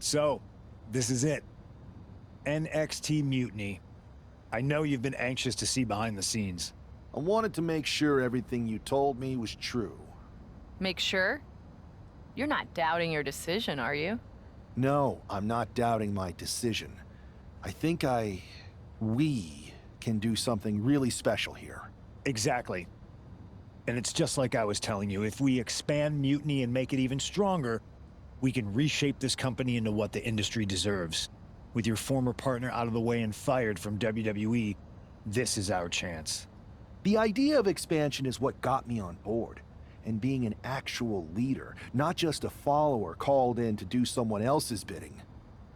So, this is it. NXT Mutiny. I know you've been anxious to see behind the scenes. I wanted to make sure everything you told me was true. Make sure? You're not doubting your decision, are you? No, I'm not doubting my decision. I think we can do something really special here. Exactly. And it's just like I was telling you, if we expand Mutiny and make it even stronger, we can reshape this company into what the industry deserves. With your former partner out of the way and fired from WWE, this is our chance. The idea of expansion is what got me on board. And being an actual leader, not just a follower called in to do someone else's bidding.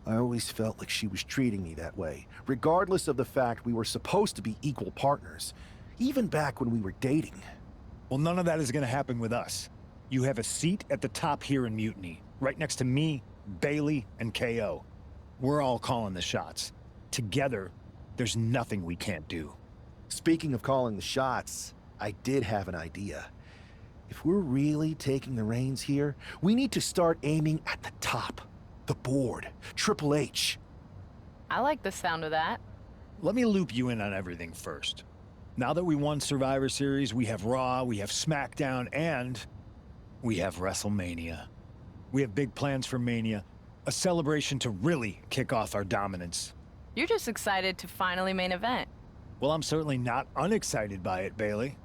I always felt like she was treating me that way, regardless of the fact we were supposed to be equal partners, even back when we were dating. Well, none of that is going to happen with us. You have a seat at the top here in Mutiny, right next to me, Bailey, and KO. We're all calling the shots. Together, there's nothing we can't do. Speaking of calling the shots, I did have an idea. If we're really taking the reins here, we need to start aiming at the top. The board. Triple H. I like the sound of that. Let me loop you in on everything first. Now that we won Survivor Series, we have Raw, we have SmackDown, and we have WrestleMania. We have big plans for Mania, a celebration to really kick off our dominance. You're just excited to finally main event. Well, I'm certainly not unexcited by it, Bailey.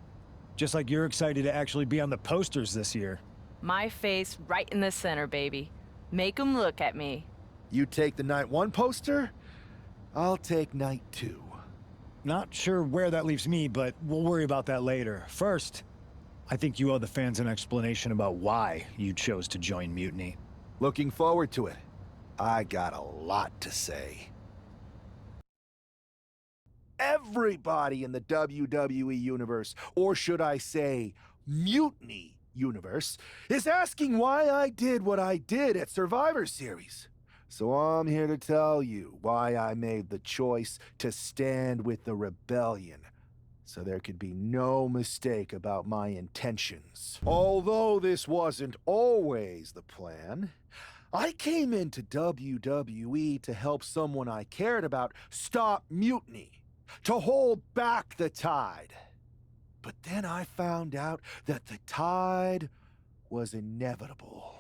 Just like you're excited to actually be on the posters this year. My face right in the center, baby. Make 'em look at me. You take the Night 1 poster, I'll take Night 2. Not sure where that leaves me, but we'll worry about that later. First, I think you owe the fans an explanation about why you chose to join Mutiny. Looking forward to it. I got a lot to say. Everybody in the WWE universe, or should I say, Mutiny universe, is asking why I did what I did at Survivor Series. So I'm here to tell you why I made the choice to stand with the rebellion, so there could be no mistake about my intentions. Although this wasn't always the plan, I came into WWE to help someone I cared about stop mutiny, to hold back the tide. But then I found out that the tide was inevitable.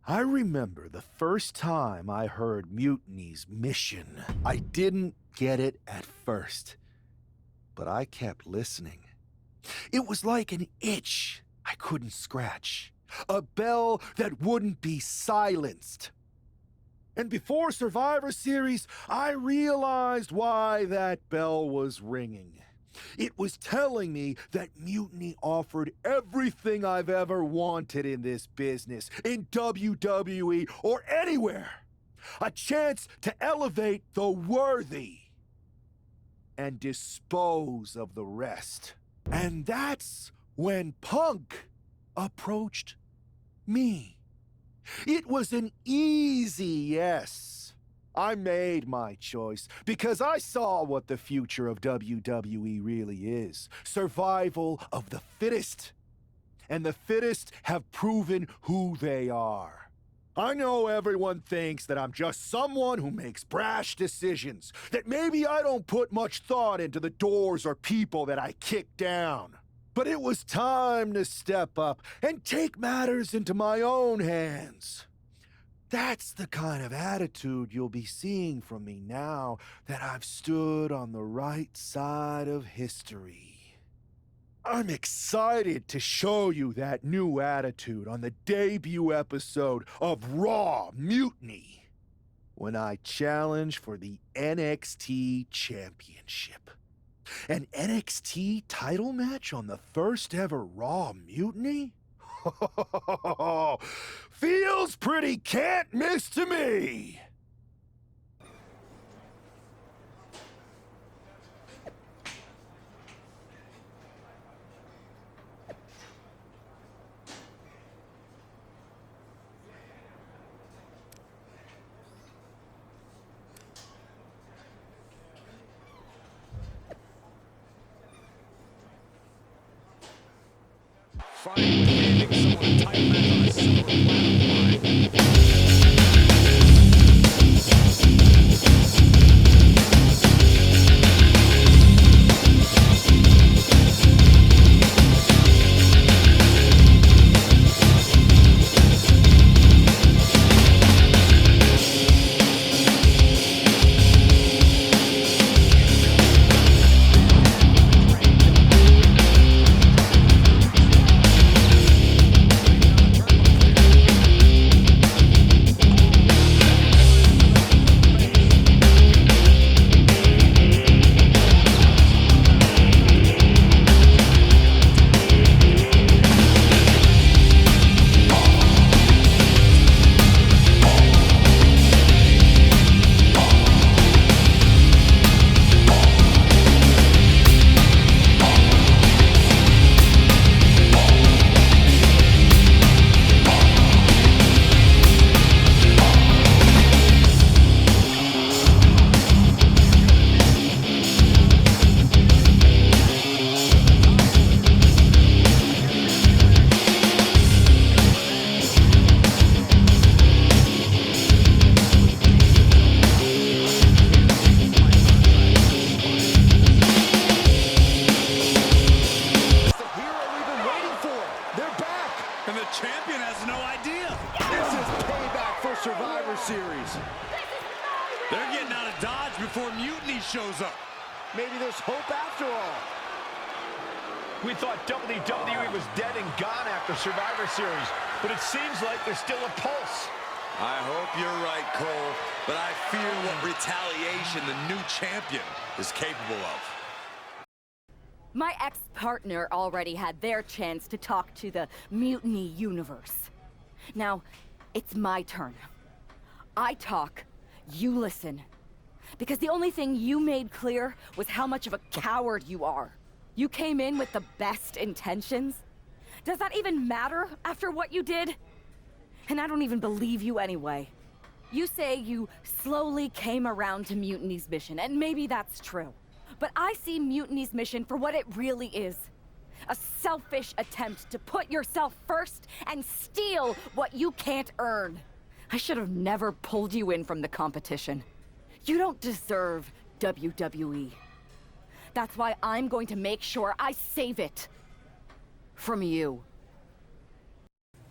I remember the first time I heard Mutiny's mission. I didn't get it at first, but I kept listening. It was like an itch I couldn't scratch, a bell that wouldn't be silenced. And before Survivor Series, I realized why that bell was ringing. It was telling me that Mutiny offered everything I've ever wanted in this business, in WWE or anywhere. A chance to elevate the worthy and dispose of the rest. And that's when Punk approached me. It was an easy yes. I made my choice because I saw what the future of WWE really is. Survival of the fittest. And the fittest have proven who they are. I know everyone thinks that I'm just someone who makes brash decisions, that maybe I don't put much thought into the doors or people that I kick down. But it was time to step up and take matters into my own hands. That's the kind of attitude you'll be seeing from me now that I've stood on the right side of history. I'm excited to show you that new attitude on the debut episode of Raw Mutiny, when I challenge for the NXT Championship. An NXT title match on the first ever Raw Mutiny? Feels pretty can't miss to me! Finally handing someone a title match on a silver platter. They're back! And the champion has no idea. This is payback for Survivor Series. They're getting out of Dodge before Mutiny shows up. Maybe there's hope after all. We thought WWE was dead and gone after Survivor Series, but it seems like there's still a pulse. I hope you're right, Cole, but I fear what retaliation the new champion is capable of. My ex-partner already had their chance to talk to the Mutiny universe. Now, it's my turn. I talk, you listen. Because the only thing you made clear was how much of a coward you are. You came in with the best intentions. Does that even matter after what you did? And I don't even believe you anyway. You say you slowly came around to Mutiny's mission, and maybe that's true. But I see Mutiny's mission for what it really is. A selfish attempt to put yourself first and steal what you can't earn. I should have never pulled you in from the competition. You don't deserve WWE. That's why I'm going to make sure I save it. From you.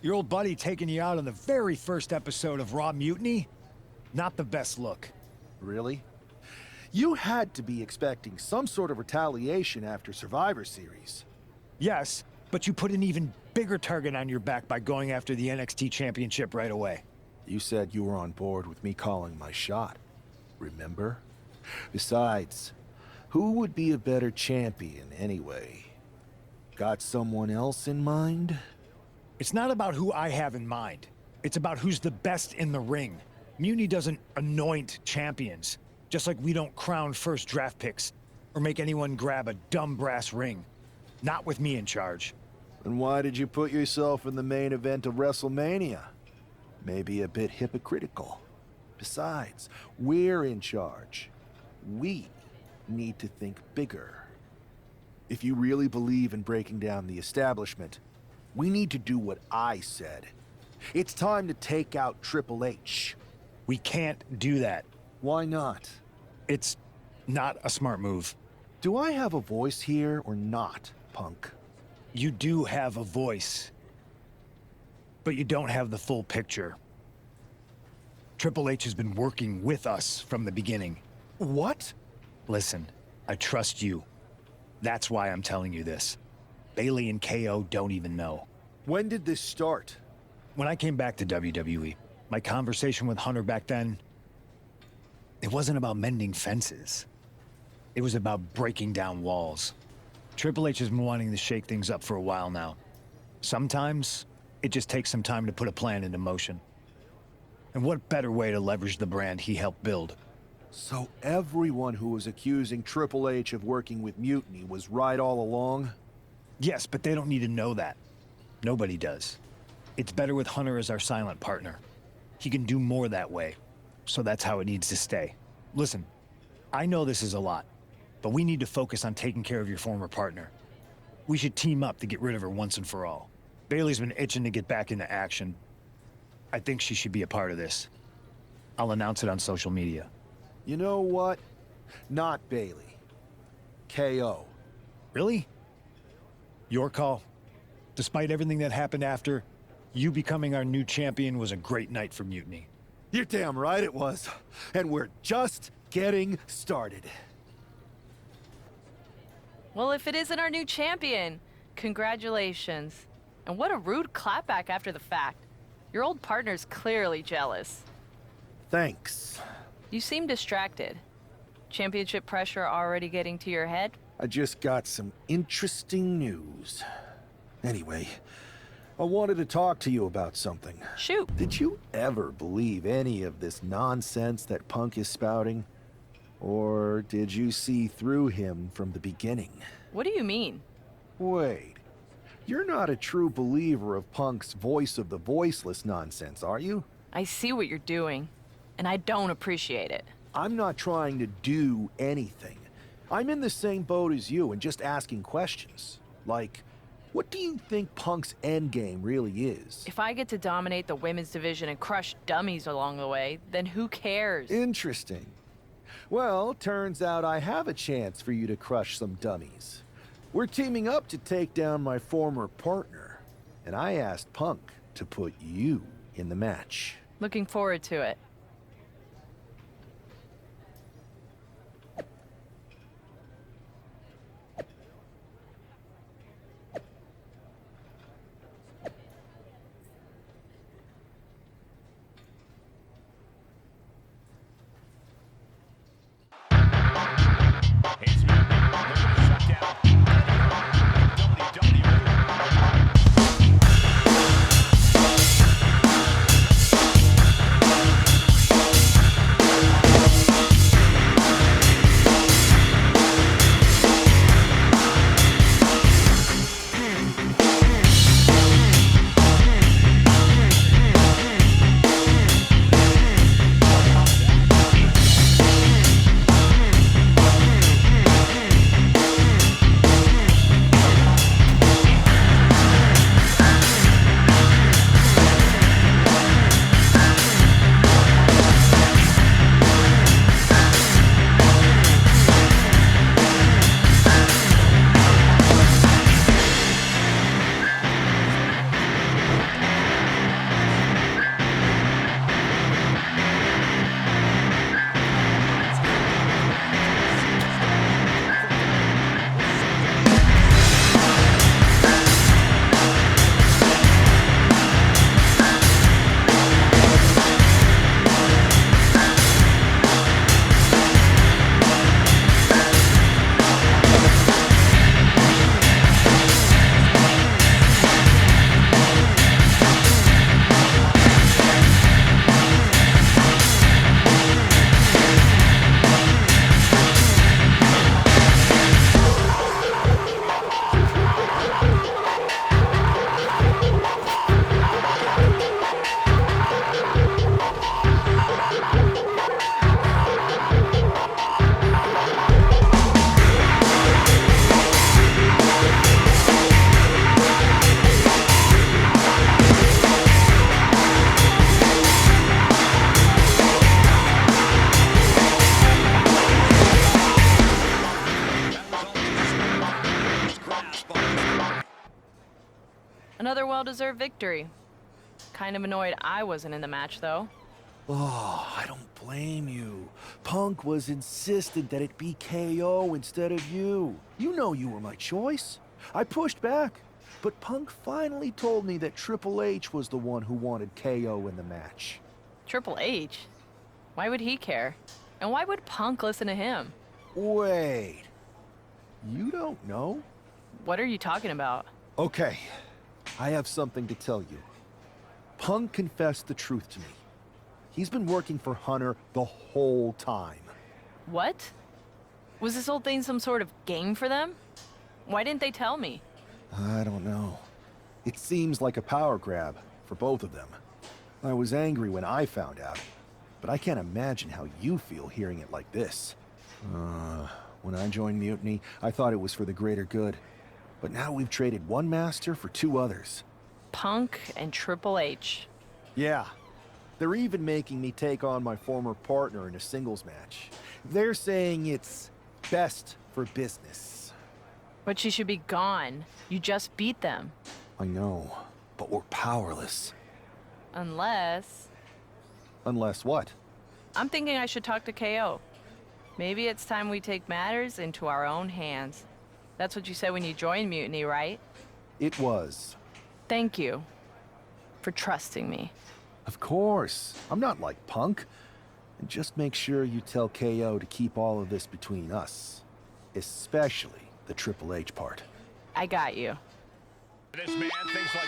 Your old buddy taking you out on the very first episode of Raw Mutiny? Not the best look. Really? You had to be expecting some sort of retaliation after Survivor Series. Yes, but you put an even bigger target on your back by going after the NXT Championship right away. You said you were on board with me calling my shot. Remember? Besides, who would be a better champion anyway? Got someone else in mind? It's not about who I have in mind. It's about who's the best in the ring. Mutiny doesn't anoint champions, just like we don't crown first draft picks or make anyone grab a dumb brass ring. Not with me in charge. Then why did you put yourself in the main event of WrestleMania? Maybe a bit hypocritical. Besides, we're in charge. We need to think bigger. If you really believe in breaking down the establishment, we need to do what I said. It's time to take out Triple H. We can't do that. Why not? It's not a smart move. Do I have a voice here or not, punk? You do have a voice, but you don't have the full picture. Triple H has been working with us from the beginning. What? Listen, I trust you. That's why I'm telling you this. Bailey and KO don't even know. When did this start? When I came back to WWE, my conversation with Hunter back then, it wasn't about mending fences. It was about breaking down walls. Triple H has been wanting to shake things up for a while now. Sometimes, it just takes some time to put a plan into motion. And what better way to leverage the brand he helped build? So everyone who was accusing Triple H of working with Mutiny was right all along? Yes, but they don't need to know that. Nobody does. It's better with Hunter as our silent partner. He can do more that way, so that's how it needs to stay. Listen, I know this is a lot, but we need to focus on taking care of your former partner. We should team up to get rid of her once and for all. Bailey's been itching to get back into action. I think she should be a part of this. I'll announce it on social media. You know what? Not Bailey. KO. Really? Your call? Despite everything that happened after, you becoming our new champion was a great night for Mutiny. You're damn right it was. And we're just getting started. Well, if it isn't our new champion, congratulations. And what a rude clapback after the fact. Your old partner's clearly jealous. Thanks. You seem distracted. Championship pressure already getting to your head? I just got some interesting news. Anyway, I wanted to talk to you about something. Shoot. Did you ever believe any of this nonsense that Punk is spouting? Or did you see through him from the beginning? What do you mean? Wait. You're not a true believer of Punk's voice of the voiceless nonsense, are you? I see what you're doing, and I don't appreciate it. I'm not trying to do anything. I'm in the same boat as you and just asking questions. Like, what do you think Punk's endgame really is? If I get to dominate the women's division and crush dummies along the way, then who cares? Interesting. Well, turns out I have a chance for you to crush some dummies. We're teaming up to take down my former partner. And I asked Punk to put you in the match. Looking forward to it. It's Mutiny looking to shut down WWE. Another well-deserved victory. Kind of annoyed I wasn't in the match, though. Oh, I don't blame you. Punk was insistent that it be KO instead of you. You know you were my choice. I pushed back, but Punk finally told me that Triple H was the one who wanted KO in the match. Triple H? Why would he care? And why would Punk listen to him? Wait. You don't know? What are you talking about? Okay, I have something to tell you. Punk confessed the truth to me. He's been working for Hunter the whole time. What? Was this whole thing some sort of game for them? Why didn't they tell me? I don't know. It seems like a power grab for both of them. I was angry when I found out, but I can't imagine how you feel hearing it like this. When I joined Mutiny, I thought it was for the greater good. But now we've traded one master for two others. Punk and Triple H. Yeah. They're even making me take on my former partner in a singles match. They're saying it's best for business. But she should be gone. You just beat them. I know, but we're powerless. Unless... Unless what? I'm thinking I should talk to KO. Maybe it's time we take matters into our own hands. That's what you said when you joined Mutiny, right? It was. Thank you for trusting me. Of course. I'm not like Punk. And just make sure you tell KO to keep all of this between us. Especially the Triple H part. I got you. This man thinks like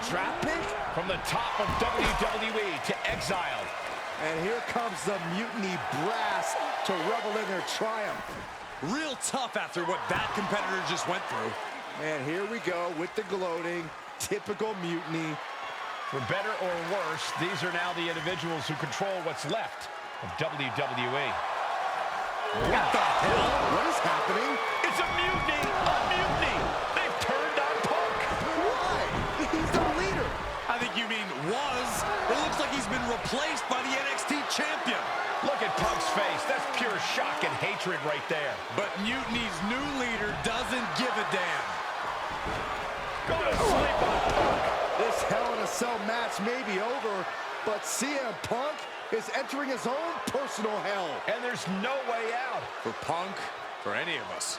draft pick? From the top of WWE to exile. And here comes the Mutiny brass to revel in their triumph. Real tough after what that competitor just went through. And here we go with the gloating. Typical Mutiny. For better or worse, these are now the individuals who control what's left of WWE. What the hell? What is happening? It's a mutiny! A mutiny! They've turned on Punk! Why? He's the leader. I think you mean was. It looks like he's been replaced by the NXT champion. Look at Punk's face. That's pure shock and hatred right there. But Mutiny's new leader doesn't give a damn. Go to sleep on Punk. This Hell in a Cell match may be over, but CM Punk is entering his own personal hell. And there's no way out. For Punk, for any of us.